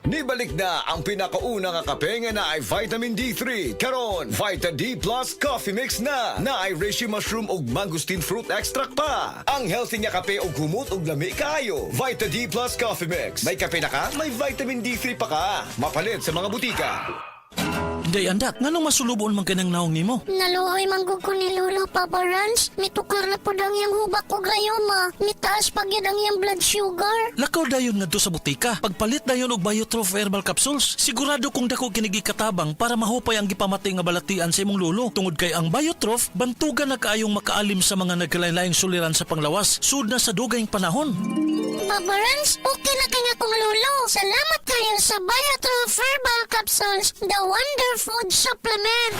Nibalik na ang pinakauna nga kape nga na ay vitamin D3. Karon, Vita D Plus Coffee Mix na ay reishi mushroom ug mangosteen fruit extract pa. Ang healthy nga kape ug humot ug lami kaayo. Vita D Plus Coffee Mix. May kape na ka, may vitamin D3 pa ka. Mapalit sa mga butika. Day andak, nganong masulubon man kanang naong nimo? Naluhoy manggug ko ni Lolo, Papa Rans. Mitukar na po dang yung hubak ko gayoma. Mitaas pag yun ang yung blood sugar. Lakaw dayon ngadto sa butika. Pagpalit dayon og Biotrof herbal capsules, sigurado kung dako kinigi katabang para mahupay ang gipamatay nga balatian sa imong lolo. Tungod kay ang Biotrof bantugan na kaayong makaalim sa mga nagkalain-laing suliran sa panglawas sud na sa dugayng panahon. Papa Rans, okay na kaya kong Lolo. Salamat kayo sa Biotrof Herbal Capsules, the Wonder Food Supplement.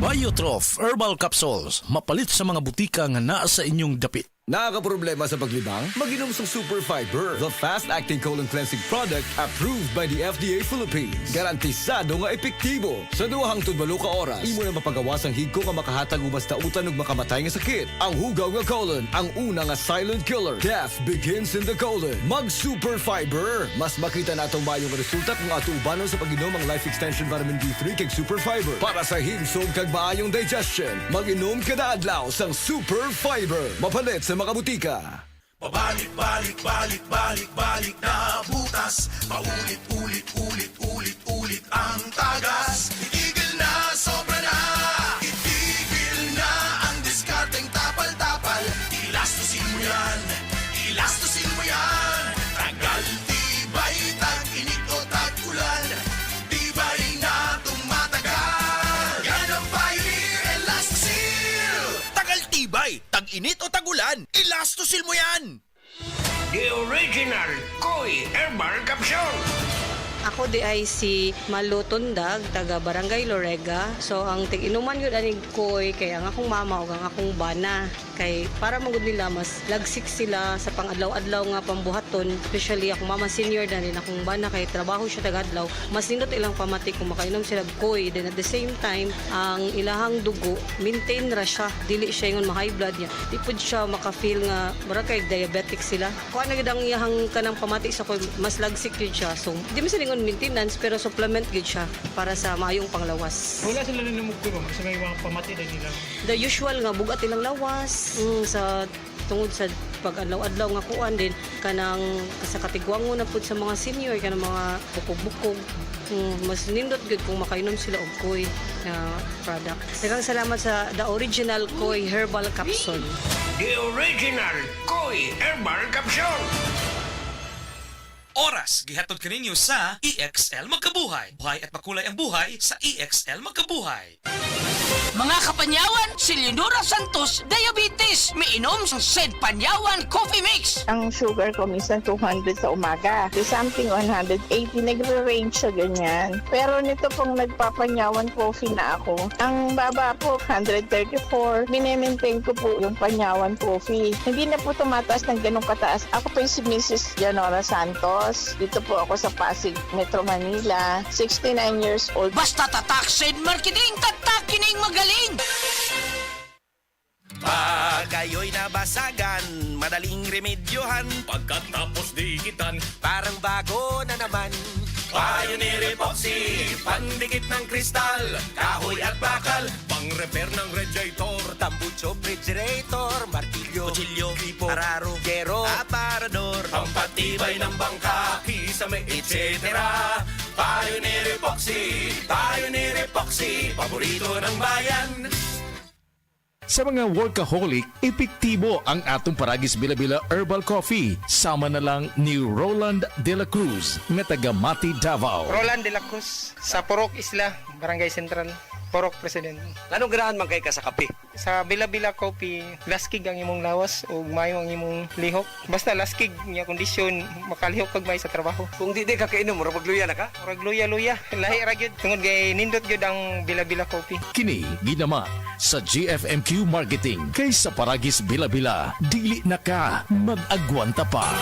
Biotrof herbal capsules, mapalit sa mga butika nga naa sa inyong dapit. Nakakaproblema sa paglibang? Mag-inom sa Super Fiber, the fast-acting colon cleansing product approved by the FDA Philippines. Garantisado nga epektibo. Sa duhang tudbalo ka oras, imo na mapagawas ang higko nga makahatag og basta utan ug makamatay nga sakit. Ang hugaw nga colon, ang una nga silent killer. Death begins in the colon. Mag Super Fiber. Mas makita na atong mayong resulta kung ato ubanon sa pag-inom ang Life Extension Vitamin D3 kag Super Fiber. Para sa himsog kag maayong digestion, mag-inom kada adlaw sang Super Fiber. Mapalit sa mga butika. Pabalik-balik na butas. Paulit-ulit ang tagas. Itigil na, sobra na. Itigil na ang diskarteng tapal-tapal. Ilastusin mo yan, tagal, tibay, tag-init o tag-ulan. Tibay na tumatagal. Yan ang Pioneer Elastosil. Tagal, tibay, tag-init o tag-ulan. Elastosil mo yan. The original Koi Herbal Capsule. Ako di ay si Malu Tundag, taga Barangay Lorega. So ang tig-inuman yun aning koy kay ang akong mama o ang akong bana. Kay para magud nila mas lagsik sila sa pang-adlaw-adlaw nga pambuhaton. Especially akong mama senior na rin akong bana kay trabaho siya taga-adlaw. Mas nindot ilang pamati kung makainom sila koy. Then at the same time, ang ilahang dugo, maintain ra siya. Dili siya yung ma-high blood niya. Di pud siya maka-feel nga mura kay diabetic sila. Kung ano gid ang iyahang kanang pamati sa koy, mas lagsik yun siya. So di man sila maintenance pero supplement gid siya para sa maayong panglawas. Wala sila nanumog ko ba? Sa may mga pamati na nila. The usual nga bugat ilang lawas sa tungod sa pag-adlaw-adlaw nga kuan din kanang sa katigwango na pud sa mga senior kanang mga bukog-bukog. Mas nindot gud kung makainom sila og koy na product. Daghang salamat sa the original Koi Herbal Capsule. The original Koi Herbal Capsule. Oras, gihatod kaninyo sa EXL Magkabuhay. Buhay at makulay ang buhay sa EXL Magkabuhay. Mga kapanyawan, si Leonora Santos, diabetes. Miinom sa Sed Panyawan Coffee Mix. Ang sugar ko minsan 200 sa umaga. To something 180, nagre-range sa ganyan. Pero nito pong nagpapanyawan coffee na ako, ang baba po 134. Minemaintain ko po yung panyawan coffee. Hindi na po tumataas ng ganong kataas. Ako po yung si Mrs. Leonora Santos. Dito po ako sa Pasig, Metro Manila. 69 years old. Basta tatak Sed Marketing, tatak kining magaling. Pag kayo'y nabasagan, madaling remedyohan. Pagkatapos dikitan, parang bago na naman. Pioneer Epoxy, pandikit ng kristal, kahoy at bakal, pang-repair ng radiator, tambucho, refrigerator, martilyo, kutsilyo, tipo, araro, gero, aparador, pampatibay ng bangka, kisame, etc. Pioneer Epoxy, paborito ng bayan. Sa mga workaholic, epektibo ang atong Paragis Bila-Bila Herbal Coffee. Sama na lang ni Roland De La Cruz, nga taga Mati, Davao. Roland de la Cruz, sa Purok Isla, Barangay Central. Porok President. Anong ganahan man kay ka sa kape? Sa Bila-Bila Coffee, laskig ang imong lawas o mayo ang imong lihok. Basta laskig niya kondisyon, makalihok kag may sa trabaho. Kung di ka kainom, mura magluya na ka? Murag luya-luya, lahi ra gyud. Tungod kay nindot gyud ang Bila-Bila Coffee. Kini ginama sa GFMQ Marketing. Kay sa Paragis Bila-Bila, dili na ka mag-agwanta pa.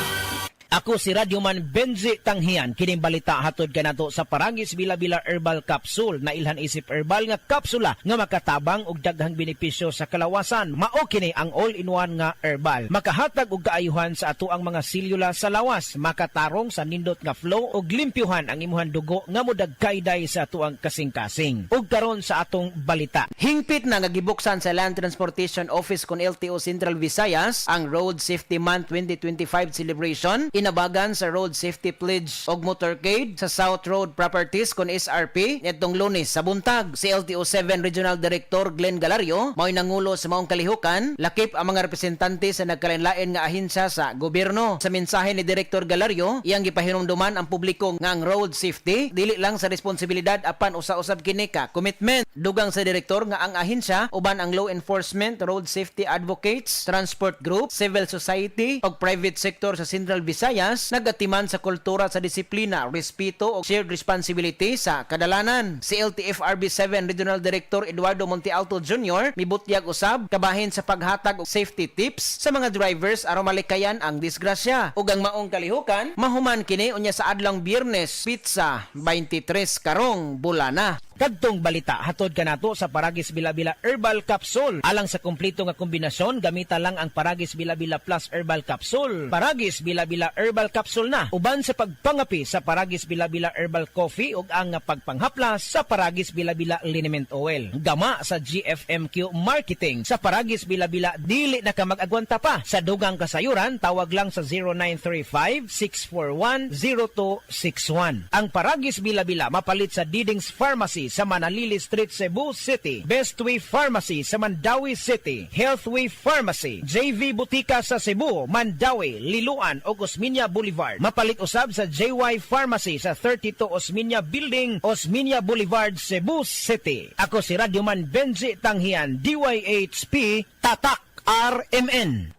Ako si Radyoman Benji Tanghian. Kining balita hatod kanato sa Paragis Bila-Bila Herbal Capsule na ilhan isip herbal nga kapsula nga makatabang og daghang benepisyo sa kalawasan. Mao kini ang all-in-one nga herbal. Makahatag og kaayuhan sa ato ang mga selula sa lawas, makatarong sa nindot nga flow og limpyuhan ang imuhang dugo nga modagkayday sa ato ang kasing-kasing. Ug karon sa atong balita. Hingpit na nga gibuksan sa Land Transportation Office kon LTO Central Visayas ang Road Safety Month 2025 celebration. Inabagan sa Road Safety Pledge og Motorcade sa South Road Properties kon SRP nitong Lunes sa buntag. Si LTO 7 Regional Director Glenn Galario mao'y nangulo sa maong kalihukan, lakip ang mga representante sa nagkalain-lain nga ahensya sa gobyerno. Sa mensahe ni Director Galario, iyang gipahinumduman ang publiko nga ang road safety dili lang sa responsibilidad apan usa-usab kini ka commitment. Dugang sa direktor nga ang ahensya uban ang law enforcement, road safety advocates, transport group, civil society ug private sector sa Central Visayas nagatiman sa kultura sa disiplina, respeto ug shared responsibility sa kadalanan. Si LTFRB 7 Regional Director Eduardo Montealto Jr. mibutyag usab kabahin sa paghatag og safety tips sa mga drivers aron malikayan ang disgrasya. Ug ang maong kalihukan mahuman kini unya sa adlong Biyernes, pizza 23 karong bulana. Kadtong balita hatod kanato sa Paragis Bila-Bila Herbal Capsule. Alang sa kumpleto nga kombinasyon, gamita lang ang Paragis Bila-Bila Plus Herbal Capsule. Paragis Bila-Bila Herbal Capsule na uban sa pagpangapi sa Paragis Bila-Bila Herbal Coffee ug ang pagpanghaplas sa Paragis Bila-Bila Liniment Oil. Gama sa GFMQ Marketing sa Paragis Bila-Bila dili na ka mag-agwanta pa. Sa dugang kasayuran tawag lang sa 0935-641-0261. Ang Paragis Bila-Bila mapalit sa Diding's Pharmacy sa Manalili Street, Cebu City, Bestway Pharmacy sa Mandawi City, Healthway Pharmacy, JV Butika sa Cebu, Mandawi, Liloan ug Osmeña Boulevard. Mapalit usab sa JY Pharmacy sa 32 Osmeña Building, Osmeña Boulevard, Cebu City. Ako si Radyoman Benji Tanghian, DYHP Tatak RMN.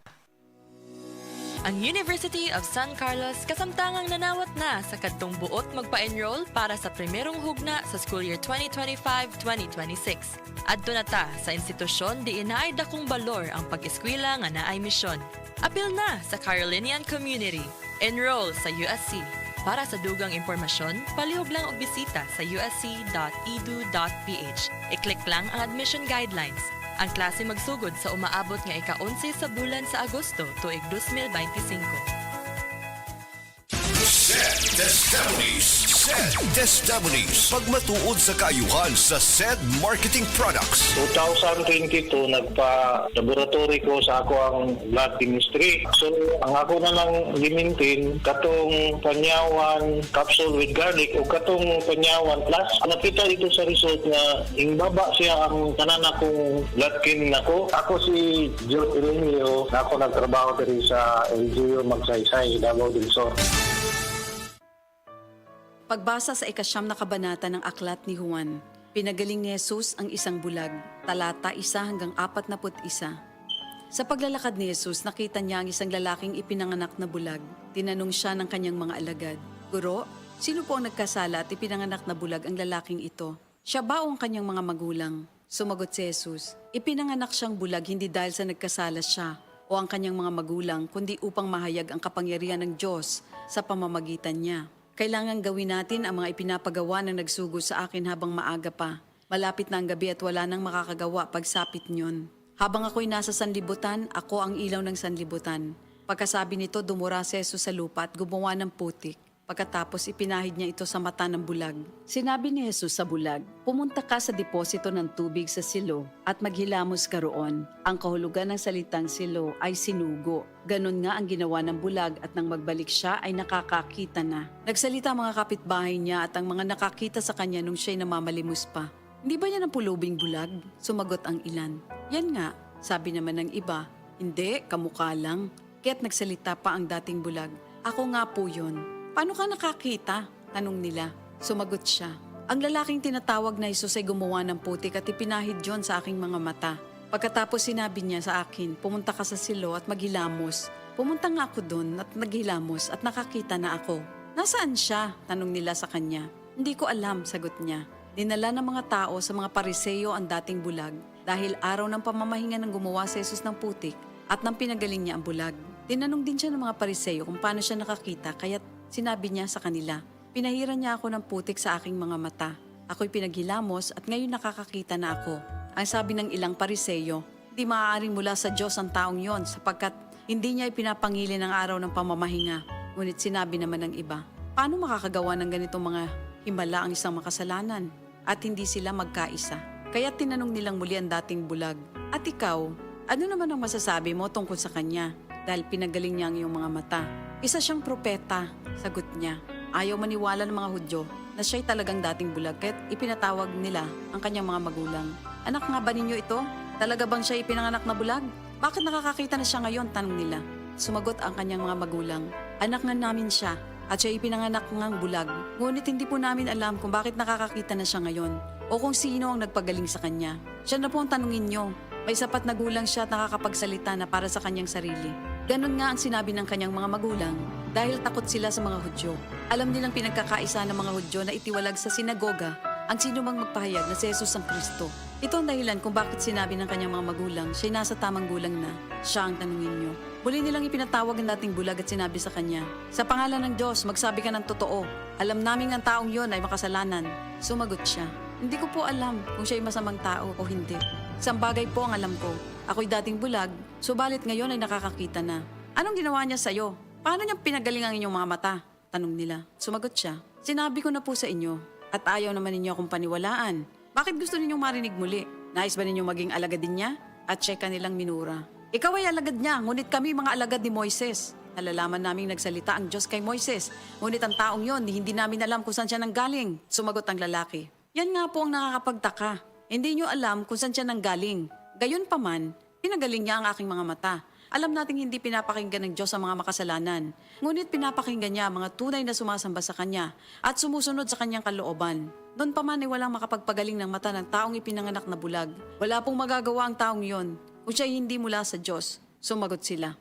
Ang University of San Carlos kasamtangang nanawat na sa kadtong buot magpa-enroll para sa primerong hugna sa school year 2025-2026. Adto na ta sa institusyon di inaay dakong balor ang pag-eskwela nga naay misyon. Apil na sa Carolinian Community. Enroll sa USC. Para sa dugang impormasyon, palihog lang og bisita sa usc.edu.ph. I-click lang ang admission guidelines. Ang klase magsugod sa umaabot nga ika-11 sa bulan sa Agosto tuig 2025. SED pagmatuod sa kaayuhan sa SED Marketing Products. 2022 nagpa-laboratory ko sa ako ang blood chemistry. So ang ako na lang limintin katong panyawan capsule with garlic o katong panyawan plus. Nakita dito sa result nga ingbaba siya ang tanan akong blood chem nako. Ako si Joe Irenio, ako nagtrabaho diri sa LGU Magsaysay, Davao del Sur. Pagbasa sa ikasyam na kabanata ng aklat ni Juan, pinagaling ni Jesus ang isang bulag, talata 1-41. Sa paglalakad ni Jesus, nakita niya ang isang lalaking ipinanganak na bulag. Tinanong siya ng kanyang mga alagad, "Guro, sino po ang nagkasala at ipinanganak na bulag ang lalaking ito? Siya ba o ang kanyang mga magulang?" Sumagot si Jesus, "Ipinanganak siyang bulag hindi dahil sa nagkasala siya o ang kanyang mga magulang, kundi upang mahayag ang kapangyarihan ng Diyos sa pamamagitan niya. Kailangan gawin natin ang mga ipinapagawa ng nagsugo sa akin habang maaga pa. Malapit na ang gabi at wala nang makakagawa pagsapit niyon. Habang ako'y nasa sanlibutan, ako ang ilaw ng sanlibutan." Pagkasabi nito, dumura si Jesus sa lupa at gumawa ng putik. Pagkatapos ipinahid niya ito sa mata ng bulag. Sinabi ni Jesus sa bulag, "Pumunta ka sa deposito ng tubig sa silo at maghilamos ka roon." Ang kahulugan ng salitang silo ay sinugo. Ganon nga ang ginawa ng bulag at nang magbalik siya ay nakakakita na. Nagsalita ang mga kapitbahay niya at ang mga nakakita sa kanya nung siya'y namamalimos pa. "Hindi ba yan ang pulubing bulag?" Sumagot ang ilan. "Yan nga," sabi naman ng iba. "Hindi, kamukha lang." Kaya't nagsalita pa ang dating bulag, "Ako nga po yun." "Paano ka nakakita?" tanong nila. Sumagot siya, "Ang lalaking tinatawag na Jesus ay gumawa ng putik at ipinahid yon sa aking mga mata. Pagkatapos sinabi niya sa akin, pumunta ka sa silo at maghilamos. Pumunta nga ako doon at naghilamos at nakakita na ako." "Nasaan siya?" tanong nila sa kanya. "Hindi ko alam," sagot niya. Dinala ng mga tao sa mga Pariseo ang dating bulag dahil araw ng pamamahinga ng gumawa si Jesus ng putik at nang pinagaling niya ang bulag. Tinanong din siya ng mga Pariseo kung paano siya nakakita kaya't sinabi niya sa kanila, "Pinahiran niya ako ng putik sa aking mga mata. Ako'y pinaghilamos at ngayon nakakakita na ako." Ang sabi ng ilang Pariseo, "Di maaaring mula sa Diyos ang taong yon sapagkat hindi niya ipinapangili ng araw ng pamamahinga." Ngunit sinabi naman ng iba, "Paano makakagawa ng ganitong mga himala ang isang makasalanan?" At hindi sila magkaisa. Kaya tinanong nilang muli ang dating bulag, "At ikaw, ano naman ang masasabi mo tungkol sa kanya? Dahil pinagaling niya ang iyong mga mata." "Isa siyang propeta," sagot niya. Ayaw maniwala ng mga Hudyo na siya'y talagang dating bulag kaya't ipinatawag nila ang kanyang mga magulang. "Anak nga ba ninyo ito? Talaga bang siya ipinanganak na bulag? Bakit nakakakita na siya ngayon?" tanong nila. Sumagot ang kanyang mga magulang, "Anak nga namin siya at siya ipinanganak ngang bulag. Ngunit hindi po namin alam kung bakit nakakakita na siya ngayon o kung sino ang nagpagaling sa kanya. Siya na po ang tanungin niyo. May sapat na gulang siya at nakakapagsalita na para sa kanyang sarili." Ganon nga ang sinabi ng kanyang mga magulang dahil takot sila sa mga Hudyo. Alam nilang pinagkakaisa ng mga Hudyo na itiwalag sa sinagoga ang sino mang magpahayag na si Jesus ang Kristo. Ito ang dahilan kung bakit sinabi ng kanyang mga magulang siya'y nasa tamang gulang na siya ang tanungin niyo. Muli nilang ipinatawag ang dating bulag at sinabi sa kanya, "Sa pangalan ng Diyos, magsabi ka ng totoo. Alam namin ang taong yon ay makasalanan." Sumagot siya, "Hindi ko po alam kung siya'y masamang tao o hindi. Isang bagay po ang alam ko. Ako'y dating bulag, subalit ngayon ay nakakakita na." "Anong ginawa niya sa'yo? Paano niya pinagaling ang inyong mga mata?" tanong nila. Sumagot siya, "Sinabi ko na po sa inyo at ayaw naman ninyo akong paniwalaan. Bakit gusto ninyong marinig muli? Nais ba ninyong maging alagad din niya?" At siya kanilang minura. "Ikaw ay alagad niya, ngunit kami mga alagad ni Moises. Nalalaman naming nagsalita ang Diyos kay Moises, ngunit ang taong yon hindi namin alam kung saan siya nanggaling." Sumagot ang lalaki, "Yan nga po ang nakakapagtaka. Hindi niyo alam kung saan siya nanggaling. Gayon pa man, pinagaling niya ang aking mga mata. Alam nating hindi pinapakinggan ng Diyos ang mga makasalanan, ngunit pinapakinggan niya ang mga tunay na sumasamba sa Kanya at sumusunod sa Kanyang kalooban. Noon pa man ay walang makapagpagaling ng mata ng taong ipinanganak na bulag. Wala pong magagawa ang taong yon kung siya hindi mula sa Diyos." Sumagot sila,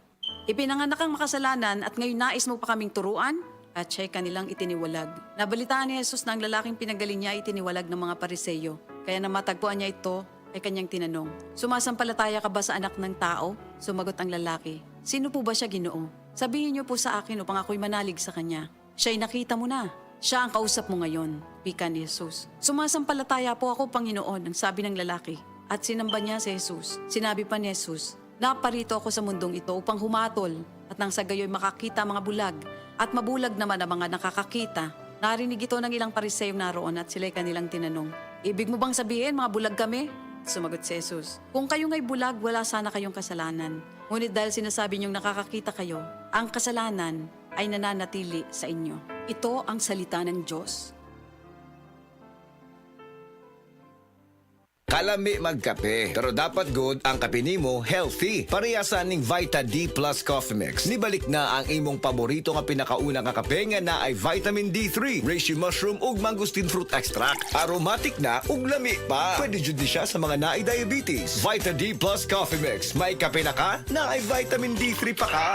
"Ipinanganak ang makasalanan at ngayon nais mo pa kaming turuan?" At siya'y kanilang itiniwalag. Nabalitaan ni Jesus na ang lalaking pinagaling niya ay itiniwalag ng mga Pariseo. Kaya na matagpuan niya ito, ay kanyang tinanong, "Sumasampalataya ka ba sa anak ng tao?" Sumagot ang lalaki, "Sino po ba siya, Ginoo? Sabihin niyo po sa akin upang ako'y manalig sa kanya." "Siya'y nakita mo na. Siya ang kausap mo ngayon," wika ni Jesus. "Sumasampalataya po ako, Panginoon," ang sabi ng lalaki. At sinamba niya si Jesus. Sinabi pa ni Jesus, "Naparito ako sa mundong ito upang humatol at nang sa gayo'y makakita mga bulag at mabulag naman ang mga nakakakita." Narinig ito ng ilang Pariseyong naroon at sila'y kanilang tinanong, "Ibig mo bang sabihin mga bulag kami?" Sumagot si Jesus, "Kung kayo nga'y bulag, wala sana kayong kasalanan. Ngunit dahil sinasabi niyong nakakakita kayo, ang kasalanan ay nananatili sa inyo." Ito ang salita ng Diyos. Kalami magkape, pero dapat good ang kape nimo healthy. Parehasan ning Vita D Plus Coffee Mix. Nibalik na ang imong paborito nga pinakauna nga kape nga na ay vitamin D3, reishi mushroom ug mangosteen fruit extract. Aromatic na ug lami pa. Pwede jud ni siya sa mga naay diabetes. Vita D Plus Coffee Mix. May kape na ka? Na ay vitamin D3 pa ka.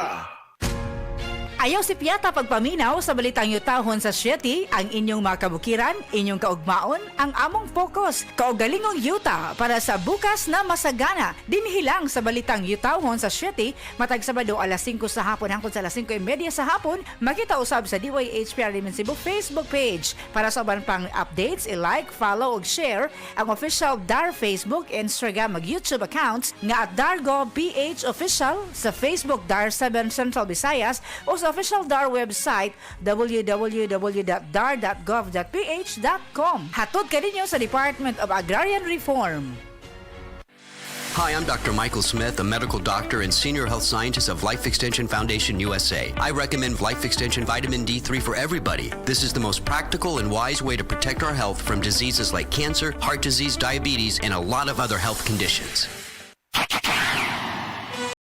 Ayaw si Piata pagpaminaw sa balitang yutahon sa Sieti, ang inyong mga kabukiran, inyong kaugmaon, ang among focus, kaugalingong yuta para sa bukas na masagana. Dinhilang sa balitang yutahon sa Sieti, matag Sabado alas 5 sa hapon hangtod sa alas 5:30 sa hapon, makita usab sa DYHPR Liman Cebu Facebook page. Para sa uban pang updates, i-like, follow ug share ang official DAR Facebook, Instagram ug YouTube accounts nga at DarGovPH Official sa Facebook DAR 7 Central Visayas o sa official DAR website www.dar.gov.ph.com. Hatod ka ninyo sa Department of Agrarian Reform. Hi, I'm Dr. Michael Smith, a medical doctor and senior health scientist of Life Extension Foundation USA. I recommend Life Extension Vitamin D3 for everybody. This is the most practical and wise way to protect our health from diseases like cancer, heart disease, diabetes, and a lot of other health conditions.